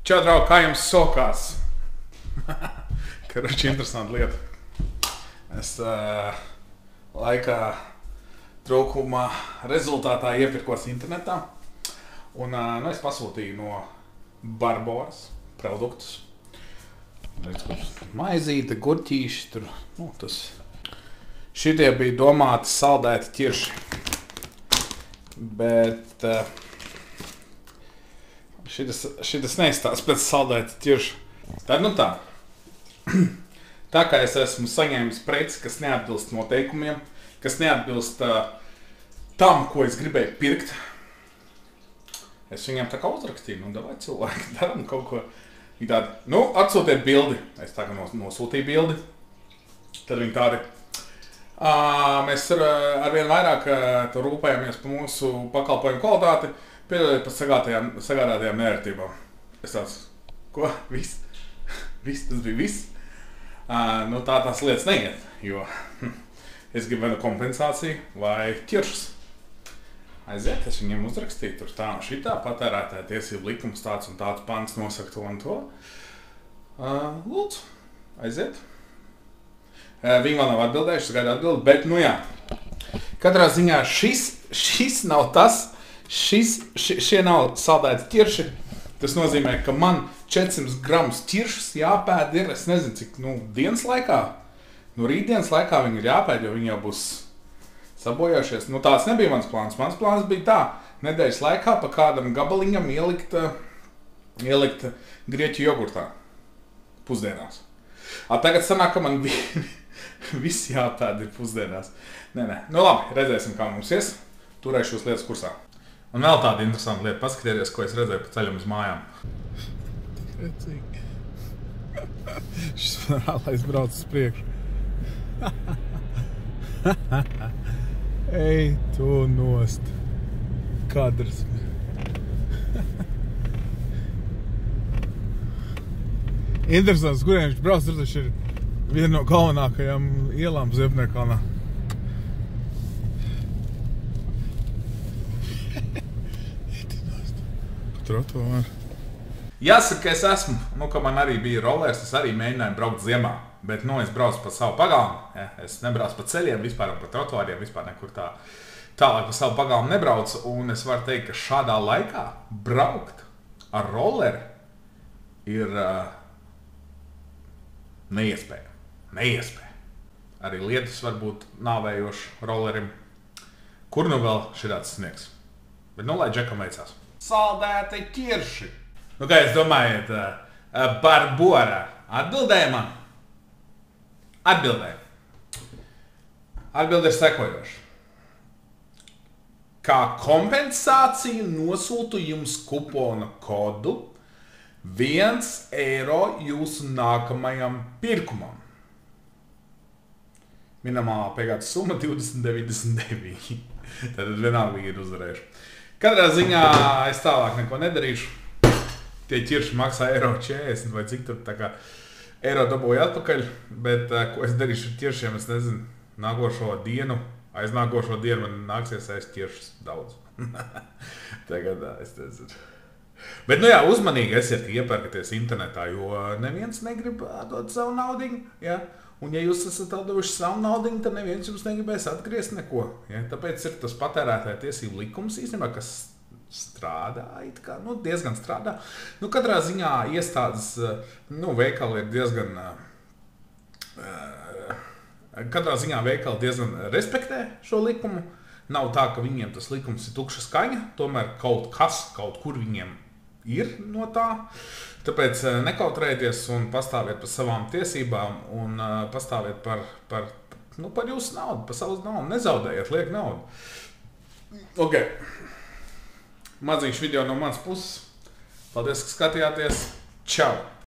Čau, draugi, kā jums sokās? Karoči, interesanta lieta. Es laikā trūkuma rezultātā iepirkos internetā. Un es pasūtīju no Barboras produktus. Maizīte, gurķīši, tur, šitie bija domāti saldēti ķirši. Bet šitas neizstās pēc saldēta ķirša. Tad tā. Tā kā es esmu saņēmis preci, kas neatbilst noteikumiem, kas neatbilst tam, ko es gribēju pirkt, es viņiem tā kā uzrakstīju, davai cilvēki, daram kaut ko. Viņi tādi, atsūtiet bildi. Es tā kā nosūtīju bildi. Tad viņi tādi, mēs arvien vairāk rūpējamies par mūsu pakalpojumu kvalitāti, piedodiet par sagādātajām nevērtībām. Es tāds, ko? Viss? Tas bija viss? Tā tās lietas neiet, jo es gribu vai kompensāciju vai ķiršus. Aiziet, es viņiem uzrakstīju, tur tā un šitā patērētāja tiesību likums tāds un tāds pants nosaka to un to. Lūdzu, aiziet. Viņi vēl nav atbildējuši, gaida atbildi, bet jā. Katrā ziņā šis nav tas, šie nav saldēti ķirši. Tas nozīmē, ka man 400 gramus ķiršus jāpēd ir, es nezinu, cik, dienas laikā. Rītdienas laikā viņi ir jāpēd, jo viņi jau būs sabojājušies. Tāds nebija mans plāns. Mans plāns bija tā, nedēļas laikā pa kādam gabaliņam ielikt grieķu jogurtā pusdienās. Tagad sanāk, ka man viss jāpēd ir pusdienās. Nē. Labi, redzēsim, kā mums ies. Turēšu jūs lietas kursā. Un vēl tāda interesanta lieta. Paskatieties, ko es redzēju pa ceļam uz mājām. Redzīgi. Šis man rālais brauc uz priekšu. Ej, tu nost. Kadrs. Interesants, kuriem viņš brauc, tur taču ir viena no galvenākajām ielām Ziepniekalnā. Trotuāri. Jāsaka, es esmu, ka man arī bija rollers, es arī mēģināju braukt ziemā. Bet, es braucu pa savu pagalmu, es nebraucu pa ceļiem, vispār pa trotuāriem, vispār nekur tālāk pa savu pagalmu nebraucu. Un es varu teikt, ka šādā laikā braukt ar rolleri ir neiespēja. Arī lietus var būt nāvējoši rollerim. Kur vēl šitāds sniegs? Bet, lai džekam veicās. Saldēti ķirši! Kā jūs domājat, Barbora atbildēja man? Atbildēja. Atbilde ir sekojoša. Kā kompensāciju nosūtu jums kupona kodu 1 eiro jūsu nākamajam pirkumam. Minimālā piegādes summa 20,99. Tad vienalga ir uzvarējuši. Katrā ziņā es tālāk neko nedarīšu. Tie ķirši maksā 1,40 vai cik tur tā kā eiro dabūju atpakaļ, bet ko es darīšu ar ķiršiem, es nezinu, aiznākošo dienu man nāksies ēst ķiršus daudz. Tagad es nezinu. Bet, uzmanīgi esiet, ka iepērkaties internetā, jo neviens negrib atdot savu naudiņu, ja? Un ja jūs esat atdevuši savu naudiņu, tad neviens jums negribēs atgriezt neko, ja? Tāpēc ir tas patērētāja tiesību likums īstenībā, kas strādā, diezgan strādā. Katrā ziņā iestādes, veikali ir diezgan, katrā ziņā veikali diezgan respektē šo likumu. Nav tā, ka viņiem tas likums ir tukša skaņa, tomēr kaut kur viņiem ir no tā. Tāpēc nekautrējieties un pastāviet par savām tiesībām un pastāviet par jūsu naudu, par savas naudu. Nezaudējiet, liek naudu. Ok. Maziņš video no manas puses. Paldies, ka skatījāties. Čau!